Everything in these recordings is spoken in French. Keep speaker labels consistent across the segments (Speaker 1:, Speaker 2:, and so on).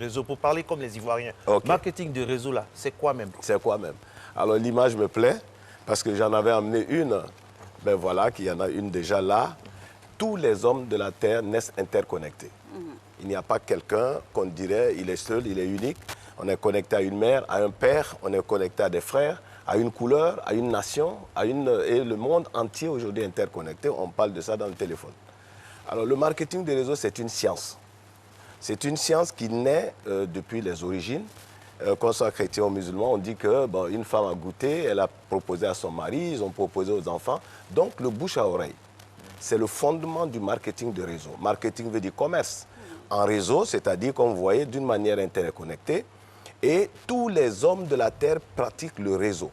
Speaker 1: Réseau, pour parler comme les Ivoiriens.
Speaker 2: Okay.
Speaker 1: Marketing de réseau, là, c'est quoi même?
Speaker 2: C'est quoi même? Alors, l'image me plaît parce que j'en avais amené une. Ben voilà, qu'il y en a une déjà là. Tous les hommes de la Terre naissent interconnectés. Il n'y a pas quelqu'un qu'on dirait, il est seul, il est unique. On est connecté à une mère, à un père, on est connecté à des frères, à une couleur, à une nation, et le monde entier aujourd'hui est interconnecté. On parle de ça dans le téléphone. Alors, le marketing des réseaux, c'est une science. C'est une science qui naît depuis les origines. Qu'on soit chrétien ou musulman, on dit que une femme a goûté, elle a proposé à son mari, ils ont proposé aux enfants. Donc, le bouche à oreille, c'est le fondement du marketing de réseau. Marketing veut dire commerce. En réseau, c'est-à-dire, comme vous voyez, d'une manière interconnectée. Et tous les hommes de la Terre pratiquent le réseau.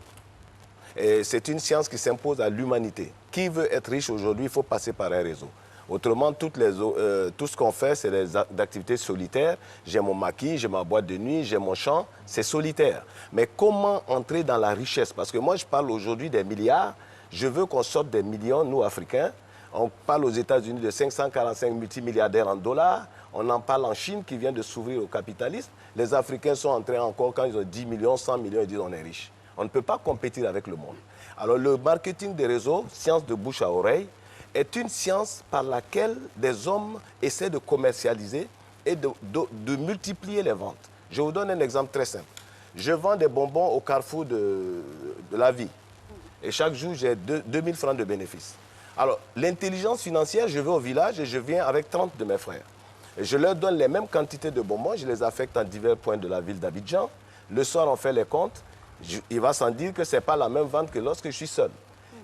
Speaker 2: C'est une science qui s'impose à l'humanité. Qui veut être riche aujourd'hui, il faut passer par un réseau. Autrement, tout ce qu'on fait, c'est des activités solitaires. J'ai mon maquis, j'ai ma boîte de nuit, j'ai mon champ, c'est solitaire. Mais comment entrer dans la richesse? Parce que moi, je parle aujourd'hui des milliards. Je veux qu'on sorte des millions, nous, Africains. On parle aux États-Unis de 545 multimilliardaires en dollars. On en parle en Chine qui vient de s'ouvrir au capitalisme. Les Africains sont entrés encore, quand ils ont 10 millions, 100 millions, ils disent on est riche. On ne peut pas compétir avec le monde. Alors, le marketing des réseaux, science de bouche à oreille, est une science par laquelle des hommes essaient de commercialiser et de multiplier les ventes. Je vous donne un exemple très simple. Je vends des bonbons au carrefour de la vie. Et chaque jour, j'ai 2000 francs de bénéfices. Alors, l'intelligence financière, je vais au village et je viens avec 30 de mes frères. Et je leur donne les mêmes quantités de bonbons, je les affecte en divers points de la ville d'Abidjan. Le soir, on fait les comptes. Il va sans dire que ce n'est pas la même vente que lorsque je suis seul.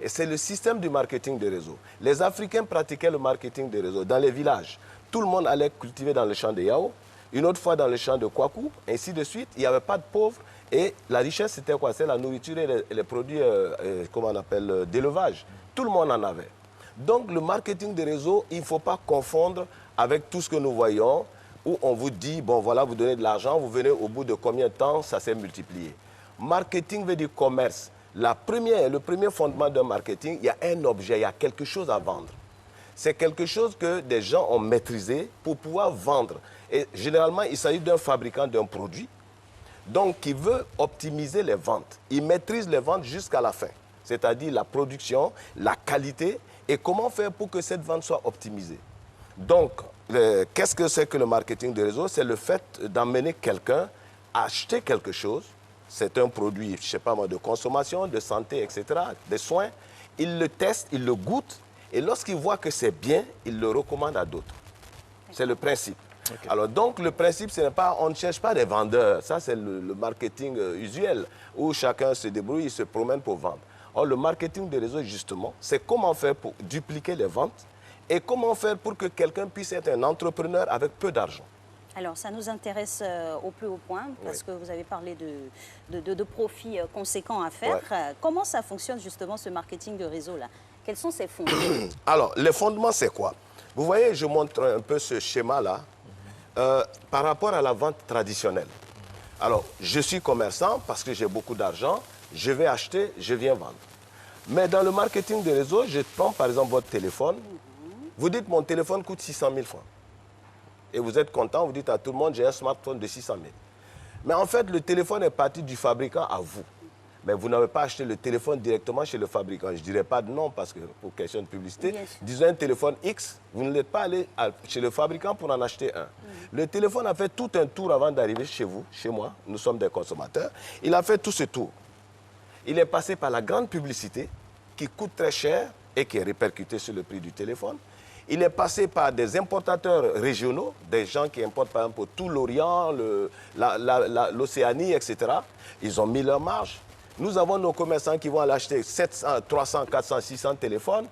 Speaker 2: Et c'est le système du marketing de réseau. Les Africains pratiquaient le marketing de réseau dans les villages. Tout le monde allait cultiver dans le champ de Yao, une autre fois dans le champ de Kwaku, ainsi de suite. Il n'y avait pas de pauvres. Et la richesse, c'était quoi? C'est la nourriture et les produits, comment on appelle, d'élevage. Tout le monde en avait. Donc, le marketing de réseau, il ne faut pas confondre avec tout ce que nous voyons, où on vous dit, bon, voilà, vous donnez de l'argent, vous venez au bout de combien de temps, ça s'est multiplié. Marketing veut dire commerce. Le premier fondement d'un marketing, il y a un objet, il y a quelque chose à vendre. C'est quelque chose que des gens ont maîtrisé pour pouvoir vendre. Et généralement, il s'agit d'un fabricant d'un produit, donc qui veut optimiser les ventes. Il maîtrise les ventes jusqu'à la fin, c'est-à-dire la production, la qualité, et comment faire pour que cette vente soit optimisée. Donc, qu'est-ce que c'est que le marketing de réseau? C'est le fait d'emmener quelqu'un à acheter quelque chose. C'est un produit, je ne sais pas moi, de consommation, de santé, etc., des soins. Il le teste, il le goûte, et lorsqu'il voit que c'est bien, il le recommande à d'autres. C'est le principe. Okay. Alors donc, le principe, ce n'est pas, on ne cherche pas des vendeurs. Ça, c'est le marketing usuel, où chacun se débrouille, il se promène pour vendre. Or, le marketing de réseau, justement, c'est comment faire pour dupliquer les ventes et comment faire pour que quelqu'un puisse être un entrepreneur avec peu d'argent.
Speaker 3: Alors, ça nous intéresse au plus haut point, parce que vous avez parlé de profits conséquents à faire. Ouais. Comment ça fonctionne, justement, ce marketing de réseau-là? Quels sont ses fondements?
Speaker 2: Alors, les fondements, c'est quoi? Vous voyez, je montre un peu ce schéma-là par rapport à la vente traditionnelle. Alors, je suis commerçant parce que j'ai beaucoup d'argent, je vais acheter, je viens vendre. Mais dans le marketing de réseau, je prends par exemple votre téléphone. Vous dites, mon téléphone coûte 600 000 francs. Et vous êtes content, vous dites à tout le monde, j'ai un smartphone de 600 000. Mais en fait, le téléphone est parti du fabricant à vous. Mais vous n'avez pas acheté le téléphone directement chez le fabricant. Je ne dirais pas de nom parce que pour question de publicité. Disons un téléphone X, vous n'êtes pas allé chez le fabricant pour en acheter un. Le téléphone a fait tout un tour avant d'arriver chez vous, chez moi. Nous sommes des consommateurs. Il a fait tout ce tour. Il est passé par la grande publicité qui coûte très cher et qui est répercutée sur le prix du téléphone. Il est passé par des importateurs régionaux, des gens qui importent par exemple tout l'Orient, l'Océanie, etc. Ils ont mis leur marge. Nous avons nos commerçants qui vont aller acheter 700, 300, 400, 600 téléphones.